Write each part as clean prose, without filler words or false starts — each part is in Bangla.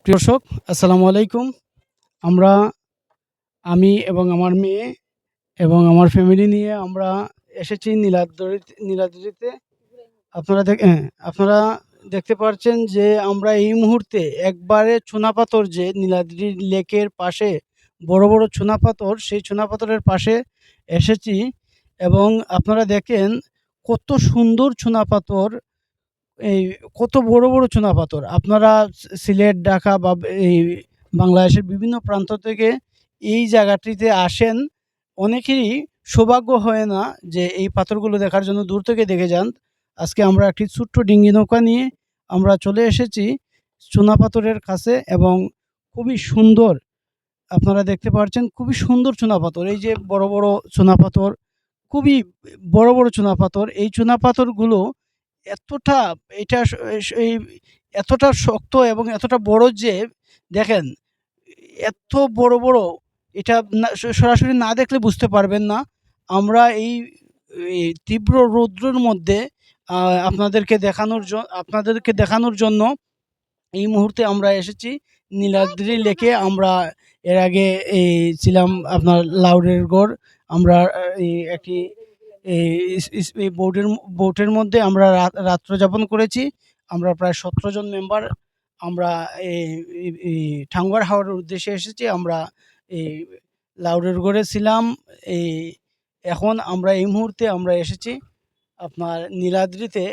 প্রিয় দর্শক, আসসালামু আলাইকুম। আমরা আমি এবং আমার মেয়ে এবং আমার ফ্যামিলি নিয়ে আমরা এসেছি নীলাদ্রিতে। আপনারা দেখতে পাচ্ছেন যে আমরা এই মুহূর্তে একবারে চুনাপাথর, যে নীলাদ্রি লেকের পাশে বড় বড় চুনাপাথর, সেই চুনাপাথরের পাশে এসেছি। এবং আপনারা দেখেন কত সুন্দর চুনাপাথর, এই কত বড় বড় চুনাপাথর। আপনারা সিলেট, ঢাকা বা এই বাংলাদেশের বিভিন্ন প্রান্ত থেকে এই জায়গাটিতে আসেন। অনেকেরই সৌভাগ্য হয় না যে এই পাথরগুলো দেখার জন্য দূর থেকে দেখে যান। আজকে আমরা একটি ছোট্ট ডিঙ্গি নৌকা নিয়ে আমরা চলে এসেছি চুনাপাথরের কাছে, এবং খুবই সুন্দর, আপনারা দেখতে পাচ্ছেন খুবই সুন্দর চুনাপাথর। এই যে বড় বড় চুনাপাথর, খুবই বড় বড় চুনাপাথর। এই চুনাপাথরগুলো এতটা এটা স এস এই এতটা শক্ত এবং এতটা বড় যে দেখেন, এত বড়, বড়, এটা না, সরাসরি না দেখলে বুঝতে পারবেন না। আমরা এই তীব্র রৌদ্রের মধ্যে আ আপনাদেরকে দেখানোর জন্য এই মুহূর্তে আমরা এসেছি নীলাদ্রি লেকে। আমরা এর আগে ছিলাম আপনার লাউড়ের গড়। আমরা একটি এই এই বোটের মধ্যে আমরা রাত্র যাপন করেছি। আমরা প্রায় ১৭ জন মেম্বার। আমরা এই এই টাঙ্গুয়ার হাওরের উদ্দেশ্যে এসেছি। আমরা এই লাউড়ের গড়ে ছিলাম। এই এখন আমরা এই মুহূর্তে আমরা এসেছি আপনার নীলাদ্রিতে।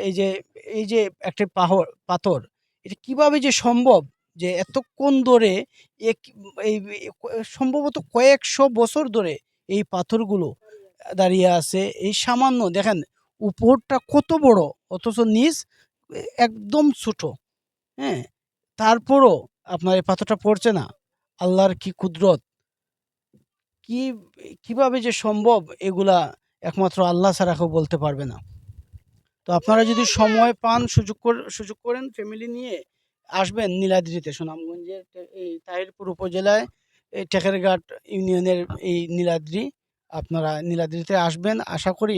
এই যে একটা পাথর, এটা কিভাবে যে সম্ভব যে এতক্ষণ ধরে এক এই সম্ভবত কয়েকশো বছর ধরে এই পাথরগুলো দাঁড়িয়ে আছে। এই সামান্য দেখেন, উপরটা কত বড়, অথচ নিচ একদম ছোট। হ্যাঁ? তারপরও আপনার এই পাথরটা পড়ছে না। আল্লাহর কি কুদরত! কি কিভাবে যে সম্ভব, এগুলা একমাত্র আল্লাহ ছাড়া কেউ বলতে পারবে না। তো আপনারা যদি সময় পান, সুযোগ করেন, ফ্যামিলি নিয়ে আসবেন নীলাদ্রিতে। সুনামগঞ্জের এই তাহিরপুর উপজেলায় এই টেকেরঘাট ইউনিয়নের এই নীলাদ্রি। আপনারা নীলাদ্রিতে আসবেন, আশা করি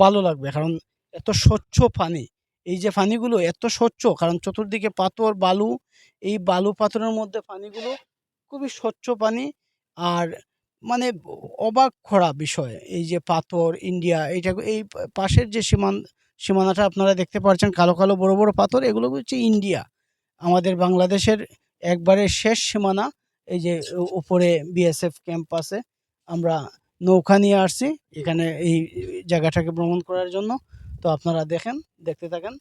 ভালো লাগবে। কারণ এত স্বচ্ছ পানি, এই যে পানিগুলো এত স্বচ্ছ, কারণ চতুর্দিকে পাথর, বালু। এই বালু পাথরের মধ্যে পানিগুলো খুবই স্বচ্ছ পানি। আর মানে অবাক করা বিষয়, এই যে পাথর, ইন্ডিয়া, এইটা এই পাশের যে সীমানাটা আপনারা দেখতে পাচ্ছেন, কালো কালো বড় বড় পাথর, এগুলো হচ্ছে ইন্ডিয়া। আমাদের বাংলাদেশের একবারে শেষ সীমানা। এই যে উপরে বিএসএফ ক্যাম্প আছে। আমরা নৌকা নিয়ে আসছি এখানে এই জায়গাটাকে ভ্রমণ করার জন্য। তো আপনারা দেখতে থাকেন,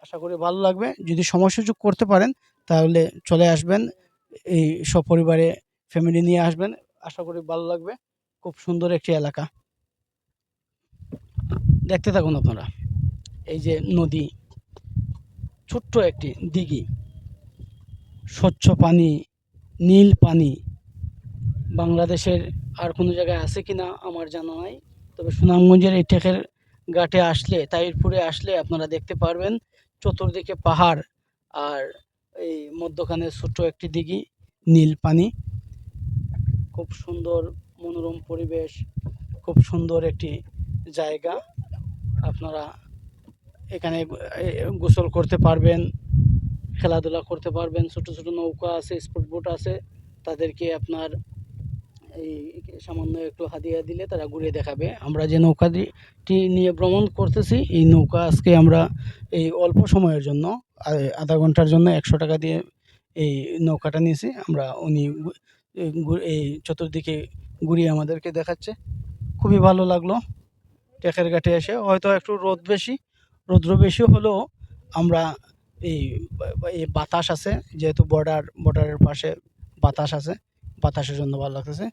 আশা করি ভালো লাগবে। যদি সময় সুযোগ করতে পারেন তাহলে চলে আসবেন, এই সপরিবারে ফ্যামিলি নিয়ে আসবেন, আশা করি ভালো লাগবে। খুব সুন্দর একটি এলাকা, দেখতে থাকুন আপনারা। এই যে নদী, ছোট্ট একটি দিঘি, স্বচ্ছ পানি, নীল পানি। বাংলাদেশের আর কোনো জায়গায় আছে কিনা আমার জানা নাই। তবে সুনামগঞ্জের এই টেকের ঘাটে আসলে, তাহিরপুরে আসলে আপনারা দেখতে পারবেন চতুর্দিকে পাহাড়, আর এই মধ্যখানে ছোট্ট একটি দিঘি, নীল পানি। খুব সুন্দর মনোরম পরিবেশ, খুব সুন্দর একটি জায়গা। আপনারা এখানে গোসল করতে পারবেন, খেলাধুলা করতে পারবেন। ছোট ছোট নৌকা আছে, স্পিড বোট আছে। তাদেরকে আপনার এই সামান্য একটু হাদিয়া দিলে তারা ঘুরিয়ে দেখাবে। আমরা যে নৌকাটি নিয়ে ভ্রমণ করতেছি, এই নৌকা আজকে আমরা এই অল্প সময়ের জন্য, আধা ঘন্টার জন্য ১০০ টাকা দিয়ে এই নৌকাটা নিয়েছি আমরা। উনি এই চতুর্দিকে ঘুরিয়ে আমাদেরকে দেখাচ্ছে। খুবই ভালো লাগলো টেকের ঘাটে এসে। হয়তো একটু রৌদ্র বেশি হলেও আমরা এই এই বাতাস আছে, যেহেতু বর্ডারের পাশে বাতাস আছে, বাতাসের জন্য ভালো লাগতেছে।